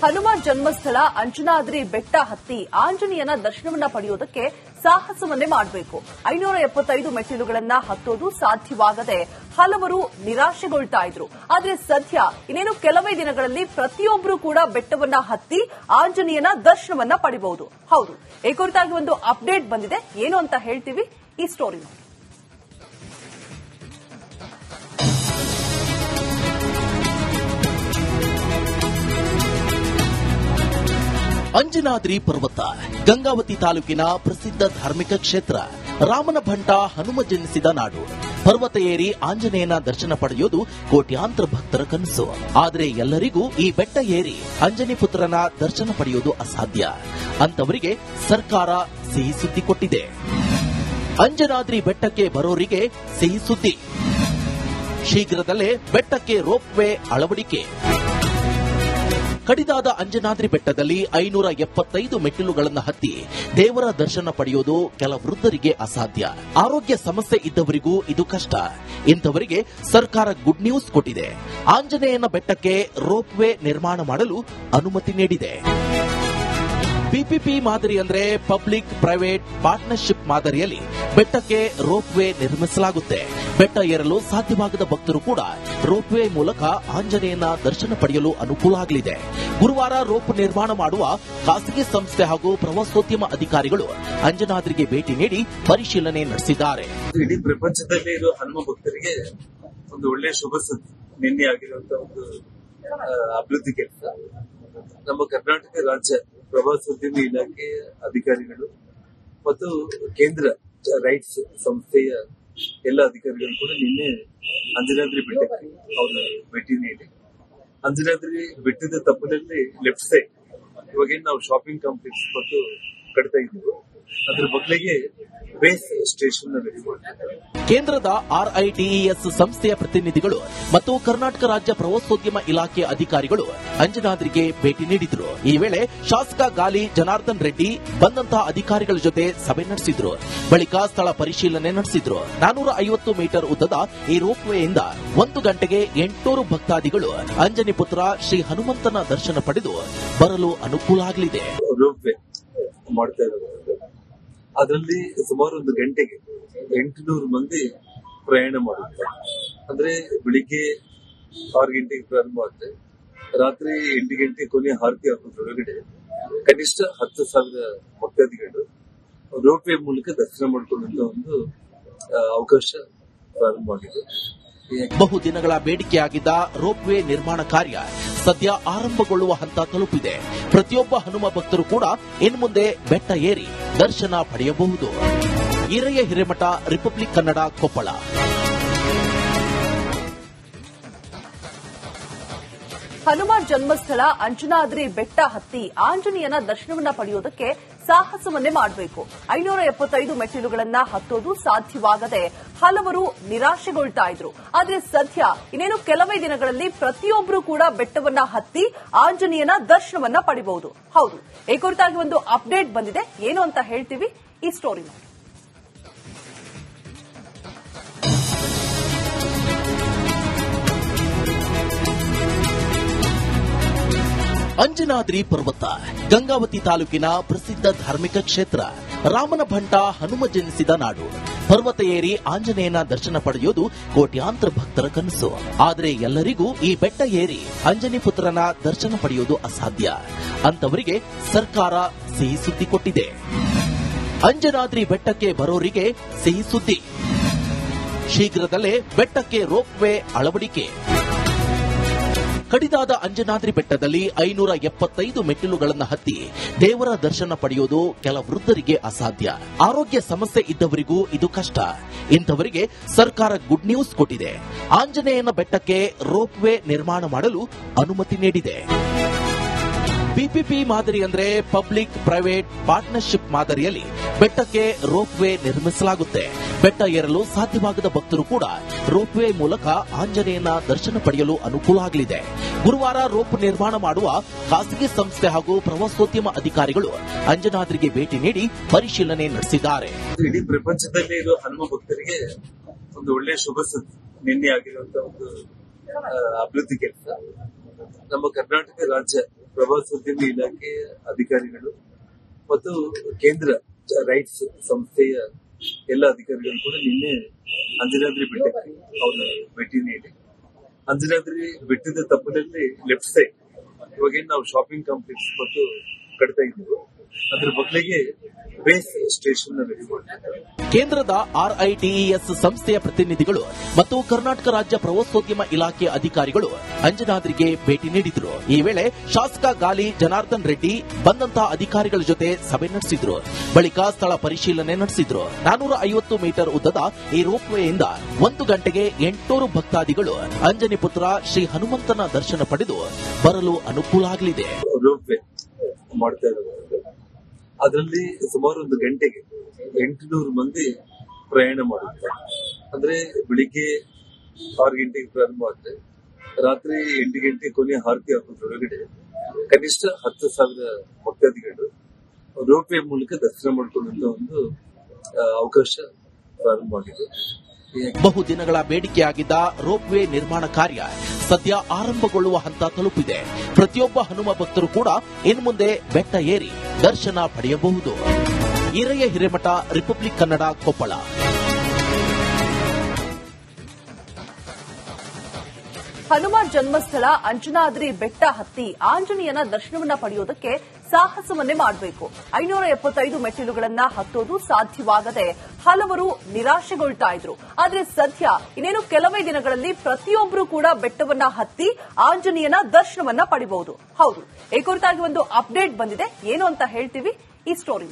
ಹನುಮ ಜನ್ಮಸ್ಥಳ ಅಂಜನಾದ್ರಿ ಬೆಟ್ಟ ಹತ್ತಿ ಆಂಜನೇಯನ ದರ್ಶನವನ್ನ ಪಡೆಯೋದಕ್ಕೆ ಸಾಹಸವನ್ನೇ ಮಾಡಬೇಕು. 575 ಮೆಟ್ಟಿಲುಗಳನ್ನ ಹತ್ತೋದು ಸಾಧ್ಯವಾಗದೆ ಹಲವರು ನಿರಾಶೆಗೊಳ್ತಾ ಇದ್ರು. ಆದ್ರೆ ಸದ್ಯ ಇನ್ನೇನು ಕೆಲವೇ ದಿನಗಳಲ್ಲಿ ಪ್ರತಿಯೊಬ್ಬರು ಕೂಡ ಬೆಟ್ಟವನ್ನ ಹತ್ತಿ ಆಂಜನೇಯನ ದರ್ಶನವನ್ನ ಪಡೆಯಬಹುದು. ಹೌದು, ಈ ಕುರಿತಾಗಿ ಒಂದು ಅಪ್ಡೇಟ್ ಬಂದಿದೆ. ಏನು ಅಂತ ಹೇಳ್ತೀವಿ ಈ ಸ್ಟೋರಿ. ಅಂಜನಾದ್ರಿ ಪರ್ವತ ಗಂಗಾವತಿ ತಾಲೂಕಿನ ಪ್ರಸಿದ್ಧ ಧಾರ್ಮಿಕ ಕ್ಷೇತ್ರ. ರಾಮನ ಭಂಟ ಹನುಮ ಜನಿಸಿದ ನಾಡು. ಪರ್ವತ ಏರಿ ಆಂಜನೇಯನ ದರ್ಶನ ಪಡೆಯೋದು ಕೋಟ್ಯಾಂತರ ಭಕ್ತರ ಕನಸು. ಆದರೆ ಎಲ್ಲರಿಗೂ ಈ ಬೆಟ್ಟ ಏರಿ ಅಂಜನಿ ಪುತ್ರನ ದರ್ಶನ ಪಡೆಯೋದು ಅಸಾಧ್ಯ. ಅಂತವರಿಗೆ ಸರ್ಕಾರ ಸಿಹಿ ಸುದ್ದಿ ಕೊಟ್ಟಿದೆ. ಅಂಜನಾದ್ರಿ ಬೆಟ್ಟಕ್ಕೆ ಬರೋರಿಗೆ ಸಿಹಿ ಸುದ್ದಿ. ಶೀಘ್ರದಲ್ಲೇ ಬೆಟ್ಟಕ್ಕೆ ರೋಪ್ ವೇ ಅಳವಡಿಕೆ. ಕಡಿದಾದ ಅಂಜನಾದ್ರಿ ಬೆಟ್ಟದಲ್ಲಿ 575 ಮೆಟ್ಟಿಲುಗಳನ್ನು ಹತ್ತಿ ದೇವರ ದರ್ಶನ ಪಡೆಯೋದು ಕೆಲ ವೃದ್ಧರಿಗೆ ಅಸಾಧ್ಯ. ಆರೋಗ್ಯ ಸಮಸ್ಯೆ ಇದ್ದವರಿಗೂ ಇದು ಕಷ್ಟ. ಇಂಥವರಿಗೆ ಸರ್ಕಾರ ಗುಡ್ ನ್ಯೂಸ್ ಕೊಟ್ಟಿದೆ. ಆಂಜನೇಯನ ಬೆಟ್ಟಕ್ಕೆ ರೋಪ್ ವೇ ನಿರ್ಮಾಣ ಮಾಡಲು ಅನುಮತಿ ನೀಡಿದೆ. ಪಿಪಿಪಿ ಮಾದರಿ ಅಂದ್ರೆ ಪಬ್ಲಿಕ್ ಪ್ರೈವೇಟ್ ಪಾರ್ಟ್ನರ್ಶಿಪ್ ಮಾದರಿಯಲ್ಲಿ ಬೆಟ್ಟಕ್ಕೆ ರೋಪ್ ವೇ ನಿರ್ಮಿಸಲಾಗುತ್ತೆ. ಬೆಟ್ಟ ಏರಲು ಸಾಧ್ಯವಾಗದ ಭಕ್ತರು ಕೂಡ ರೋಪ್ ವೇ ಮೂಲಕ ಆಂಜನೇಯನ ದರ್ಶನ ಪಡೆಯಲು ಅನುಕೂಲ ಆಗಲಿದೆ. ಗುರುವಾರ ರೋಪ್ ನಿರ್ಮಾಣ ಮಾಡುವ ಖಾಸಗಿ ಸಂಸ್ಥೆ ಹಾಗೂ ಪ್ರವಾಸೋದ್ಯಮ ಅಧಿಕಾರಿಗಳು ಅಂಜನಾದ್ರಿಗೆ ಭೇಟಿ ನೀಡಿ ಪರಿಶೀಲನೆ ನಡೆಸಿದ್ದಾರೆ. ಇಡೀ ಪ್ರಪಂಚದಲ್ಲಿ ಇರುವ ಹನುಮ ಭಕ್ತರಿಗೆ ಒಂದು ಒಳ್ಳೆಯ ಶುಭ ಸುದ್ದಿ. ನಿನ್ನೆ ಆಗಿರುವಂತಹ ಒಂದು ಅಭಿವೃದ್ಧಿ ಕೆಲಸ. ನಮ್ಮ ಕರ್ನಾಟಕ ರಾಜ್ಯ ಪ್ರವಾಸೋದ್ಯಮ ಇಲಾಖೆ ಅಧಿಕಾರಿಗಳು ಮತ್ತು ಕೇಂದ್ರ ರೈಟ್ಸ್ ಸಂಸ್ಥೆಯ ಎಲ್ಲ ಅಧಿಕಾರಿಗಳು ಕೂಡ ನಿನ್ನೆ ಅಂಜನಾದ್ರಿ ಬೆಟ್ಟಕ್ಕೆ ಅವರು ಭೇಟಿ ನೀಡಿ ಅಂಜನಾದ್ರಿ ಬೆಟ್ಟದ ತಪ್ಪಲಲ್ಲಿ ಲೆಫ್ಟ್ ಸೈಡ್ ಇವಾಗ ನಾವು ಶಾಪಿಂಗ್ ಕಾಂಪ್ಲೆಕ್ಸ್ ಮತ್ತು ಕಟ್ತಾ ಇದ್ದೀವಿ, ಅದ್ರ ಬದಲಿಗೆ ಬೇಸ್ ಸ್ಟೇಷನ್ ರೆಡಿ ಮಾಡ್ತಾರೆ. ಕೇಂದ್ರದ ಆರ್ಐಡಿಇಎಸ್ ಸಂಸ್ಥೆಯ ಪ್ರತಿನಿಧಿಗಳು ಮತ್ತು ಕರ್ನಾಟಕ ರಾಜ್ಯ ಪ್ರವಾಸೋದ್ಯಮ ಇಲಾಖೆ ಅಧಿಕಾರಿಗಳು ಅಂಜನಾದ್ರಿಗೆ ಭೇಟಿ ನೀಡಿದ್ರು. ಈ ವೇಳೆ ಶಾಸಕ ಗಾಲಿ ಜನಾರ್ದನ್ ರೆಡ್ಡಿ ಬಂದಂತಹ ಅಧಿಕಾರಿಗಳ ಜೊತೆ ಸಭೆ ನಡೆಸಿದ್ರು. ಬಳಿಕ ಸ್ಥಳ ಪರಿಶೀಲನೆ ನಡೆಸಿದ್ರು. 450 ಮೀಟರ್ ಉದ್ದದ ಈ ರೋಪ್ ವೇಯಿಂದ 1 ಗಂಟೆಗೆ 800 ಭಕ್ತಾದಿಗಳು ಅಂಜನಿ ಪುತ್ರ ಶ್ರೀ ಹನುಮಂತನ ದರ್ಶನ ಪಡೆದು ಬರಲು ಅನುಕೂಲ ಆಗಲಿದೆ. ರೋಪ್ ವೇ ಮಾಡ್ತಾ ಇರೋದು ಅದರಲ್ಲಿ ಸುಮಾರು 1 ಗಂಟೆಗೆ 800 ಮಂದಿ ಪ್ರಯಾಣ ಮಾಡುತ್ತಾರೆ. ಅಂದ್ರೆ ಬೆಳಿಗ್ಗೆ 6 ಗಂಟೆಗೆ ಪ್ರಾರಂಭ ಆಗುತ್ತೆ, ರಾತ್ರಿ 8 ಗಂಟೆ ಕೊನೆ ಆರತಿ ಆಗೋದ್ರೊಳಗಡೆ ಕನಿಷ್ಠ 10,000 ಭಕ್ತಾದಿಗಳು ರೋಪ್ ವೇ ಮೂಲಕ ದರ್ಶನ ಮಾಡಿಕೊಳ್ಳುವಂತ ಒಂದು ಅವಕಾಶ ಪ್ರಾರಂಭವಾಗಿದೆ. ಬಹುದಿನಗಳ ಬೇಡಿಕೆಯಾಗಿದ್ದ ರೋಪ್ ವೇ ನಿರ್ಮಾಣ ಕಾರ್ಯ ಸದ್ಯ ಆರಂಭಗೊಳ್ಳುವ ಹಂತ ತಲುಪಿದೆ. ಪ್ರತಿಯೊಬ್ಬ ಹನುಮ ಭಕ್ತರು ಕೂಡ ಇನ್ಮುಂದೆ ಬೆಟ್ಟ ಏರಿ ದರ್ಶನ ಪಡೆಯಬಹುದು. ಹಿರಿಯ ಹಿರೇಮಠ, ರಿಪಬ್ಲಿಕ್ ಕನ್ನಡ, ಕೊಪ್ಪಳ. ಹನುಮ ಜನ್ಮಸ್ಥಳ ಅಂಜನಾದ್ರಿ ಬೆಟ್ಟ ಹತ್ತಿ ಆಂಜನೇಯನ ದರ್ಶನವನ್ನ ಪಡೆಯೋದಕ್ಕೆ ಸಾಹಸವನ್ನೇ ಮಾಡಬೇಕು. 575 ಮೆಟ್ಟಿಲುಗಳನ್ನ ಹತ್ತೋದು ಸಾಧ್ಯವಾಗದೆ ಹಲವರು ನಿರಾಶೆಗೊಳ್ತಾ ಇದ್ರು. ಆದ್ರೆ ಸದ್ಯ ಇನ್ನೇನು ಕೆಲವೇ ದಿನಗಳಲ್ಲಿ ಪ್ರತಿಯೊಬ್ಬರು ಕೂಡ ಬೆಟ್ಟವನ್ನ ಹತ್ತಿ ಆಂಜನೇಯನ ದರ್ಶನವನ್ನ ಪಡೆಯಬಹುದು. ಹೌದು, ಈ ಕುರಿತಾಗಿ ಒಂದು ಅಪ್ಡೇಟ್ ಬಂದಿದೆ. ಏನು ಅಂತ ಹೇಳ್ತೀವಿ ಈ ಸ್ಟೋರಿ. ಅಂಜನಾದ್ರಿ ಪರ್ವತ ಗಂಗಾವತಿ ತಾಲೂಕಿನ ಪ್ರಸಿದ್ಧ ಧಾರ್ಮಿಕ ಕ್ಷೇತ್ರ. ರಾಮನ ಭಂಟ ಹನುಮ ಜನಿಸಿದ ನಾಡು. ಪರ್ವತ ಏರಿ ಆಂಜನೇಯನ ದರ್ಶನ ಪಡೆಯೋದು ಕೋಟ್ಯಾಂತರ ಭಕ್ತರ ಕನಸು. ಆದರೆ ಎಲ್ಲರಿಗೂ ಈ ಬೆಟ್ಟ ಏರಿ ಅಂಜನಿ ಪುತ್ರನ ದರ್ಶನ ಪಡೆಯೋದು ಅಸಾಧ್ಯ. ಅಂತವರಿಗೆ ಸರ್ಕಾರ ಸಿಹಿ ಸುದ್ದಿ ಕೊಟ್ಟಿದೆ. ಅಂಜನಾದ್ರಿ ಬೆಟ್ಟಕ್ಕೆ ಬರೋರಿಗೆ ಸಿಹಿ ಸುದ್ದಿ. ಶೀಘ್ರದಲ್ಲೇ ಬೆಟ್ಟಕ್ಕೆ ರೋಪ್ ವೇ ಅಳವಡಿಕೆ. ಕಡಿದಾದ ಅಂಜನಾದ್ರಿ ಬೆಟ್ಟದಲ್ಲಿ 575 ಮೆಟ್ಟಿಲುಗಳನ್ನು ಹತ್ತಿ ದೇವರ ದರ್ಶನ ಪಡೆಯೋದು ಕೆಲ ವೃದ್ಧರಿಗೆ ಅಸಾಧ್ಯ. ಆರೋಗ್ಯ ಸಮಸ್ಯೆ ಇದ್ದವರಿಗೂ ಇದು ಕಷ್ಟ. ಇಂಥವರಿಗೆ ಸರ್ಕಾರ ಗುಡ್ ನ್ಯೂಸ್ ಕೊಟ್ಟಿದೆ. ಆಂಜನೇಯನ ಬೆಟ್ಟಕ್ಕೆ ರೋಪ್ ವೇ ನಿರ್ಮಾಣ ಮಾಡಲು ಅನುಮತಿ ನೀಡಿದೆ. ಪಿಪಿಪಿ ಮಾದರಿ ಅಂದ್ರೆ ಪಬ್ಲಿಕ್ ಪ್ರೈವೇಟ್ ಪಾರ್ಟ್ನರ್ಶಿಪ್ ಮಾದರಿಯಲ್ಲಿ ಬೆಟ್ಟಕ್ಕೆ ರೋಪ್ ವೇ ನಿರ್ಮಿಸಲಾಗುತ್ತೆ. ಬೆಟ್ಟ ಏರಲು ಸಾಧ್ಯವಾಗದ ಭಕ್ತರು ಕೂಡ ರೋಪ್ ವೇ ಮೂಲಕ ಆಂಜನೇಯನ ದರ್ಶನ ಪಡೆಯಲು ಅನುಕೂಲ ಆಗಲಿದೆ. ಗುರುವಾರ ರೋಪ್ ನಿರ್ಮಾಣ ಮಾಡುವ ಖಾಸಗಿ ಸಂಸ್ಥೆ ಹಾಗೂ ಪ್ರವಾಸೋದ್ಯಮ ಅಧಿಕಾರಿಗಳು ಅಂಜನಾದ್ರಿಗೆ ಭೇಟಿ ನೀಡಿ ಪರಿಶೀಲನೆ ನಡೆಸಿದ್ದಾರೆ. ಇಡೀ ಪ್ರಪಂಚದಲ್ಲಿ ಇರುವ ಹನುಮ ಭಕ್ತರಿಗೆ ಒಂದು ಒಳ್ಳೆಯ ಶುಭ ಸುದ್ದಿ. ನಿನ್ನೆ ಆಗಿರುವಂತಹ ಒಂದು ಅಭಿವೃದ್ಧಿ ಕೆಲಸ. ನಮ್ಮ ಕರ್ನಾಟಕ ರಾಜ್ಯ ಪ್ರವಾಸೋದ್ಯಮ ಇಲಾಖೆ ಅಧಿಕಾರಿಗಳು ಮತ್ತು ಕೇಂದ್ರ ರೈಟ್ಸ್ ಸಂಸ್ಥೆಯ ಎಲ್ಲ ಅಧಿಕಾರಿಗಳು ಕೂಡ ನಿನ್ನೆ ಅಂಜನಾದ್ರಿ ಬೆಟ್ಟಕ್ಕೆ ಅವರ ಭೇಟಿ ನೀಡಿ ಅಂಜನಾದ್ರಿ ಬೆಟ್ಟದ ತಪ್ಪಲಲ್ಲಿ ಲೆಫ್ಟ್ ಸೈಡ್ ಇವಾಗೇನು ನಾವು ಶಾಪಿಂಗ್ ಕಾಂಪ್ಲೆಕ್ಸ್ ಮತ್ತು ಕಟ್ತಾ ಇದ್ದೀವಿ ಅದ್ರ ಬದಲಿಗೆ ಬೇಸ್ ಸ್ಟೇಷನ್ ರೆಡಿ ಮಾಡ್ತಾರೆ. ಕೇಂದ್ರದ ಆರ್ಐಟಿಇಎಸ್ ಸಂಸ್ಥೆಯ ಪ್ರತಿನಿಧಿಗಳು ಮತ್ತು ಕರ್ನಾಟಕ ರಾಜ್ಯ ಪ್ರವಾಸೋದ್ಯಮ ಇಲಾಖೆ ಅಧಿಕಾರಿಗಳು ಅಂಜನಾದ್ರಿಗೆ ಭೇಟಿ ನೀಡಿದ್ರು. ಈ ವೇಳೆ ಶಾಸಕ ಗಾಲಿ ಜನಾರ್ದನ್ ರೆಡ್ಡಿ ಬಂದಂತಹ ಅಧಿಕಾರಿಗಳ ಜೊತೆ ಸಭೆ ನಡೆಸಿದ್ರು. ಬಳಿಕ ಸ್ಥಳ ಪರಿಶೀಲನೆ ನಡೆಸಿದ್ರು. 450 ಮೀಟರ್ ಉದ್ದದ ಈ ರೋಪ್ ವೇಯಿಂದ 1 ಗಂಟೆಗೆ 800 ಭಕ್ತಾದಿಗಳು ಅಂಜನಿ ಪುತ್ರ ಶ್ರೀ ಹನುಮಂತನ ದರ್ಶನ ಪಡೆದು ಬರಲು ಅನುಕೂಲ ಆಗಲಿದೆ. ರೋಪ್ ವೇ ಮಾಡ್ತಾ ಇರೋದು ಅದರಲ್ಲಿ ಸುಮಾರು 1 ಗಂಟೆಗೆ 800 ಮಂದಿ ಪ್ರಯಾಣ ಮಾಡುತ್ತಾರೆ. ಅಂದ್ರೆ ಬೆಳಿಗ್ಗೆ 6 ಗಂಟೆಗೆ ಪ್ರಾರಂಭ ಆದ್ರೆ ರಾತ್ರಿ 8 ಗಂಟೆ ಕೊನೆ ಆರತಿ ಆಗೋದ್ರೊಳಗಡೆ ಕನಿಷ್ಠ 10,000 ಭಕ್ತಾದಿಗಳು ರೋಪ್ ವೇ ಮೂಲಕ ದರ್ಶನ ಮಾಡಿಕೊಳ್ಳುವಂತ ಒಂದು ಅವಕಾಶ ಪ್ರಾರಂಭವಾಗಿದೆ. ಬಹುದಿನಗಳ ಬೇಡಿಕೆಯಾಗಿದ್ದ ರೋಪ್ ವೇ ನಿರ್ಮಾಣ ಕಾರ್ಯ ಸದ್ಯ ಆರಂಭಗೊಳ್ಳುವ ಹಂತ ತಲುಪಿದೆ. ಪ್ರತಿಯೊಬ್ಬ ಹನುಮ ಭಕ್ತರು ಕೂಡ ಇನ್ನು ಮುಂದೆ ಬೆಟ್ಟ ಏರಿ ದರ್ಶನ ಪಡೆಯಬಹುದು. ಹಿರಿಯ ಹಿರೇಮಠ, ರಿಪಬ್ಲಿಕ್ ಕನ್ನಡ, ಕೊಪ್ಪಳ. ಹನುಮಾನ್ ಜನ್ಮಸ್ಥಳ ಅಂಜನಾದ್ರಿ ಬೆಟ್ಟ ಹತ್ತಿ ಆಂಜನೇಯನ ದರ್ಶನವನ್ನ ಪಡೆಯೋದಕ್ಕೆ ಸಾಹಸವನ್ನೇ ಮಾಡಬೇಕು. 575 ಮೆಟ್ಟಿಲುಗಳನ್ನ ಹತ್ತೋದು ಸಾಧ್ಯವಾಗದೆ ಹಲವರು ನಿರಾಶೆಗೊಳ್ತಾ ಇದ್ರು. ಆದ್ರೆ ಸದ್ಯ ಇನ್ನೇನು ಕೆಲವೇ ದಿನಗಳಲ್ಲಿ ಪ್ರತಿಯೊಬ್ಬರು ಕೂಡ ಬೆಟ್ಟವನ್ನ ಹತ್ತಿ ಆಂಜನೇಯನ ದರ್ಶನವನ್ನ ಪಡೆಯಬಹುದು. ಹೌದು, ಈ ಕುರಿತಾಗಿ ಒಂದು ಅಪ್ಡೇಟ್ ಬಂದಿದೆ. ಏನು ಅಂತ ಹೇಳ್ತೀವಿ ಈ ಸ್ಟೋರಿ.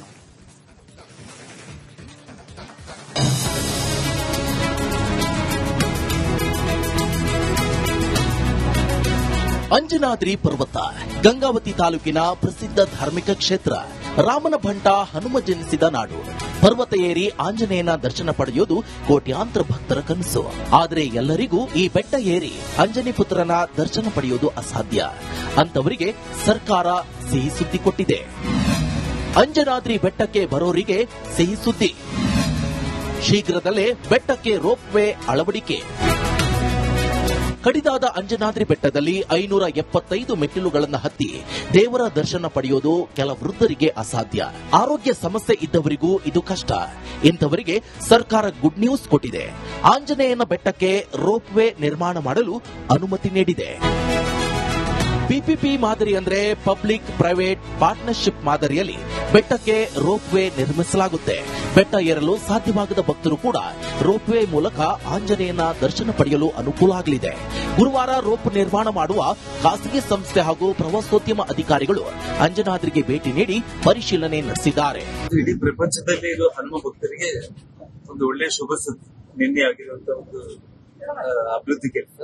ಅಂಜನಾದ್ರಿ ಪರ್ವತ ಗಂಗಾವತಿ ತಾಲೂಕಿನ ಪ್ರಸಿದ್ಧ ಧಾರ್ಮಿಕ ಕ್ಷೇತ್ರ. ರಾಮನ ಭಂಟ ಹನುಮ ಜನಿಸಿದ ನಾಡು. ಪರ್ವತ ಏರಿ ಆಂಜನೇಯನ ದರ್ಶನ ಪಡೆಯೋದು ಕೋಟ್ಯಾಂತರ ಭಕ್ತರ ಕನಸು. ಆದರೆ ಎಲ್ಲರಿಗೂ ಈ ಬೆಟ್ಟ ಏರಿ ಅಂಜನಿ ಪುತ್ರನ ದರ್ಶನ ಪಡೆಯೋದು ಅಸಾಧ್ಯ. ಅಂತವರಿಗೆ ಸರ್ಕಾರ ಸಿಹಿ ಸುದ್ದಿ ಕೊಟ್ಟಿದೆ. ಅಂಜನಾದ್ರಿ ಬೆಟ್ಟಕ್ಕೆ ಬರೋರಿಗೆ ಸಿಹಿ ಸುದ್ದಿ. ಶೀಘ್ರದಲ್ಲೇ ಬೆಟ್ಟಕ್ಕೆ ರೋಪ್ ವೇ ಅಳವಡಿಕೆ. ಕಡಿದಾದ ಅಂಜನಾದ್ರಿ ಬೆಟ್ಟದಲ್ಲಿ 575 ಮೆಟ್ಟಿಲುಗಳನ್ನು ಹತ್ತಿ ದೇವರ ದರ್ಶನ ಪಡೆಯೋದು ಕೆಲ ವೃದ್ಧರಿಗೆ ಅಸಾಧ್ಯ. ಆರೋಗ್ಯ ಸಮಸ್ಯೆ ಇದ್ದವರಿಗೂ ಇದು ಕಷ್ಟ. ಇಂಥವರಿಗೆ ಸರ್ಕಾರ ಗುಡ್ ನ್ಯೂಸ್ ಕೊಟ್ಟಿದೆ. ಆಂಜನೇಯನ ಬೆಟ್ಟಕ್ಕೆ ರೋಪ್ ವೇ ನಿರ್ಮಾಣ ಮಾಡಲು ಅನುಮತಿ ನೀಡಿದೆ. ಪಿಪಿಪಿ ಮಾದರಿ ಅಂದ್ರೆ ಪಬ್ಲಿಕ್ ಪ್ರೈವೇಟ್ ಪಾರ್ಟ್ನರ್ಶಿಪ್ ಮಾದರಿಯಲ್ಲಿ ಬೆಟ್ಟಕ್ಕೆ ರೋಪ್ ವೇ ನಿರ್ಮಿಸಲಾಗುತ್ತೆ. ಬೆಟ್ಟ ಏರಲು ಸಾಧ್ಯವಾಗದ ಭಕ್ತರು ಕೂಡ ರೋಪ್ ವೇ ಮೂಲಕ ಆಂಜನೇಯನ ದರ್ಶನ ಪಡೆಯಲು ಅನುಕೂಲ ಆಗಲಿದೆ. ಗುರುವಾರ ರೋಪ್ ನಿರ್ಮಾಣ ಮಾಡುವ ಖಾಸಗಿ ಸಂಸ್ಥೆ ಹಾಗೂ ಪ್ರವಾಸೋದ್ಯಮ ಅಧಿಕಾರಿಗಳು ಅಂಜನಾದ್ರಿಗೆ ಭೇಟಿ ನೀಡಿ ಪರಿಶೀಲನೆ ನಡೆಸಿದ್ದಾರೆ. ಇಡೀ ಪ್ರಪಂಚದಲ್ಲಿ ಇರೋ ಹನುಮ ಭಕ್ತರಿಗೆ ಒಂದು ಒಳ್ಳೆಯ ಶುಭ ಸುದ್ದಿ ನಿನ್ನೆ ಆಗಿರುವಂತಹ ಒಂದು ಅಭಿವೃದ್ಧಿ ಕೆಲಸ.